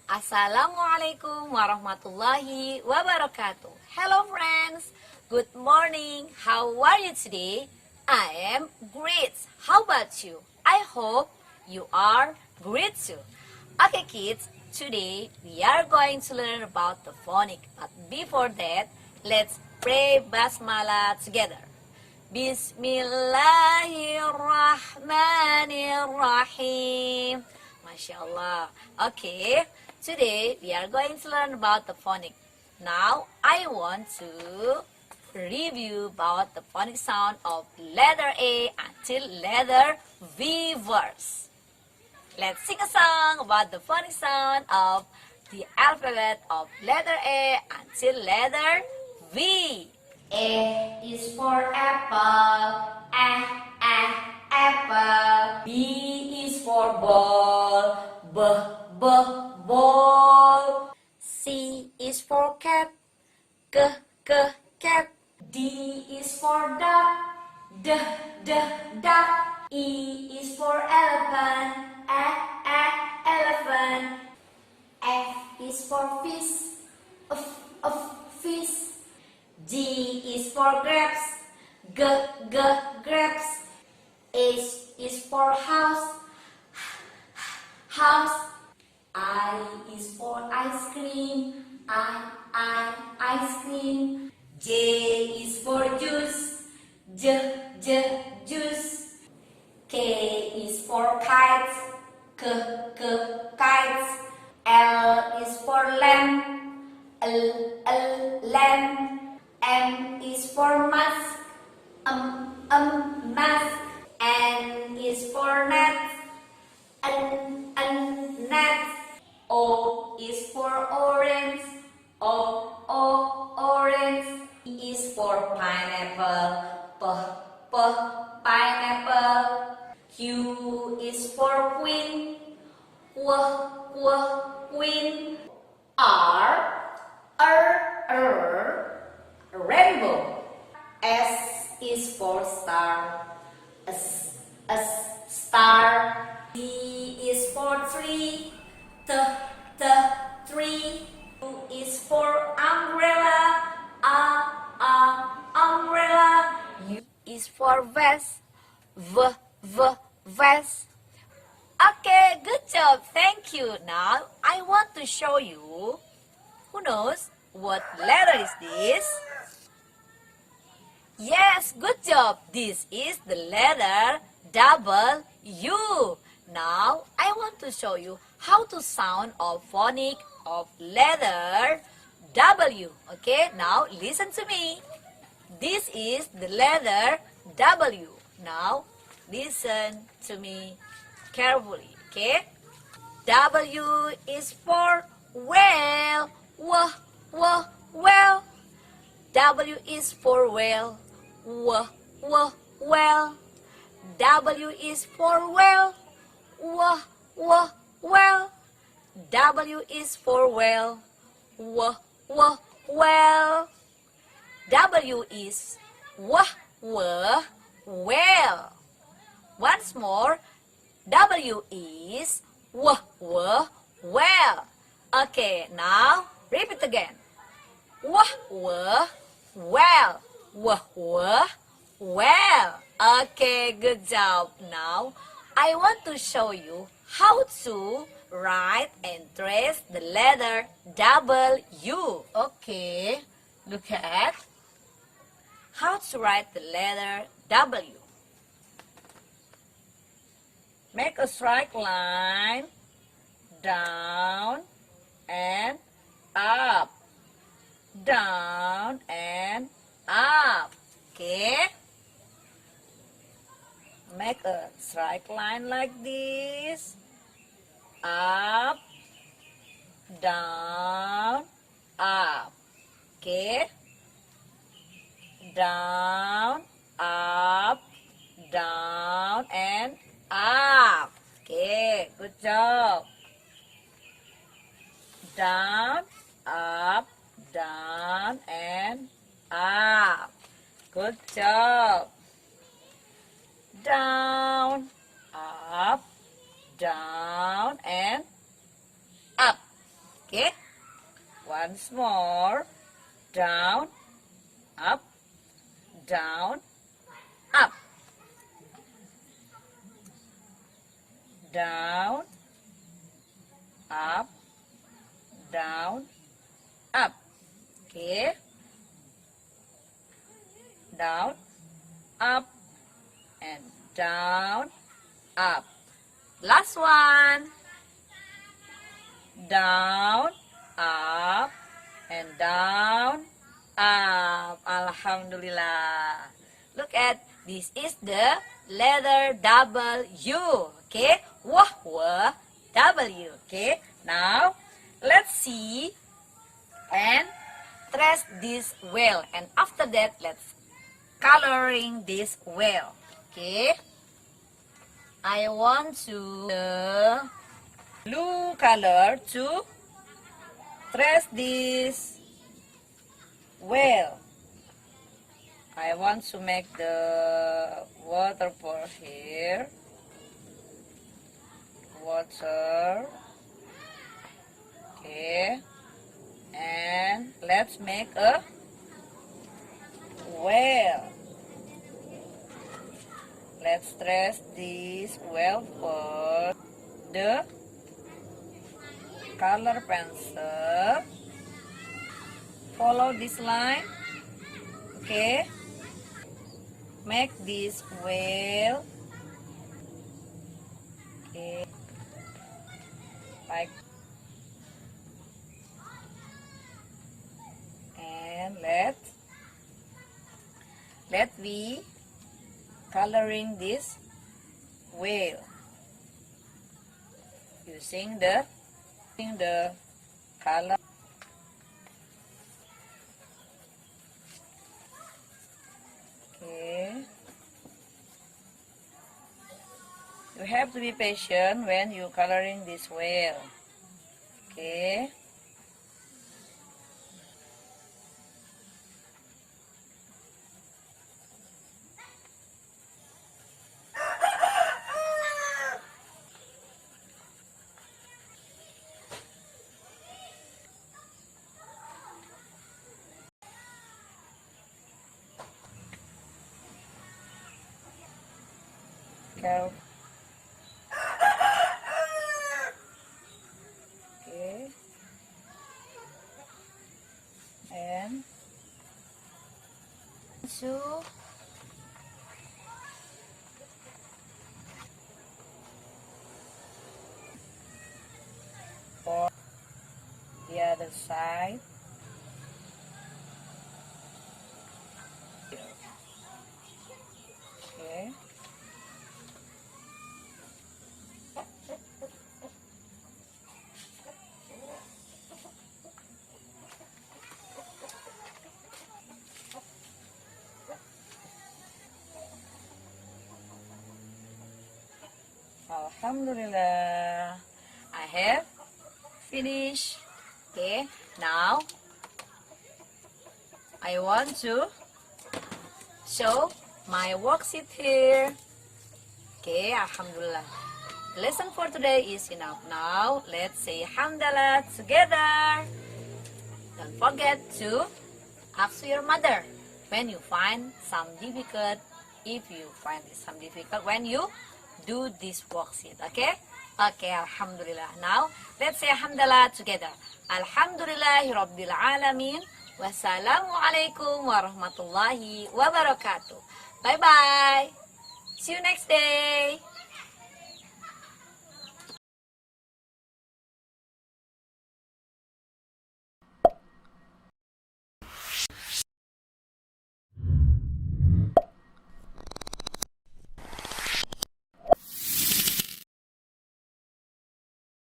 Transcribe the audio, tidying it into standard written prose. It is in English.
Assalamualaikum warahmatullahi wabarakatuh. Hello friends, good morning. How are you today? I am great. How about you? I hope you are great too. Okay kids, today we are going to learn about the phonics. But before that, let's pray Basmala together. Bismillahirrahmanirrahim. Masya Allah. Okay, today we are going to learn about the phonics. Now, I want to review about the phonics sound of letter A until letter V words. Let's sing a song about the phonics sound of the alphabet of letter A until letter V. A is for apple, apple. B is for ball, ball. C is for cat, cat. D is for duck, duck. E is for elephant, elephant. F is for fish, fish. G is for grapes, grapes. H is for house, house. I is for ice cream, ice cream. J is for juice, juice. K is for kites, kites. L is for lamp, lamp. M is for mask, mask. N is for net, net. O is for orange, orange. P is for pineapple, pineapple. Q is for queen, queen. Rainbow. S is for star, star. T is for tree, tree. U is for umbrella, umbrella. U is for vest, vest. Okay, good job. Thank you. Now, I want to show you. Who knows what letter is this? Yes, good job. This is the letter W. Now, I want to show you how to sound a phonic of letter W. Okay, now listen to me. This is the letter W. Now, listen to me carefully. Okay, W is for whale. Well. W is for whale. Well. W is for whale. Well. W is for whale. Well. W is well. Once more. W is well. Okay, now repeat again. Well. Well. Okay, good job. Now, I want to show you how to write and trace the letter W. Okay, look at how to write the letter W. Make a straight line down and up, down and up. Okay, make a straight line like this, up, down, up. Okay, down, up, down and up. Okay, good job. Down, up, down and up. Good job. Down, up, down and up. Okay? Once more. Down, up, down, up. Down, up, down, up. Okay. Down, up, and down, up. Last one. Down, up, and down, up. Alhamdulillah. Look at this is the letter W. Okay. Wah, W. Okay. Now let's see and trace this well. And after that, let's coloring this well. Okay. I want to blue color to trace this well. I want to make the waterfall here. Water. Okay. And let's make a well. Let's trace this well for the color pencil. Follow this line. Okay. Make this well. Okay. Like. And let me coloring this whale using the color. Okay. You have to be patient when you coloring this whale. Okay. Careful. Okay. And two. For the other side. Okay. Alhamdulillah, I have finished. Okay, now I want to show my worksheet here. Okay, Alhamdulillah. The lesson for today is enough. Now let's say Alhamdulillah together. Don't forget to ask your mother when you find some difficult. If you find some difficult when you do this worksheet, okay? Okay, Alhamdulillah. Now, let's say Alhamdulillah together. Alhamdulillahirabbil alamin. Wassalamualaikum warahmatullahi wabarakatuh. Bye-bye. See you next day.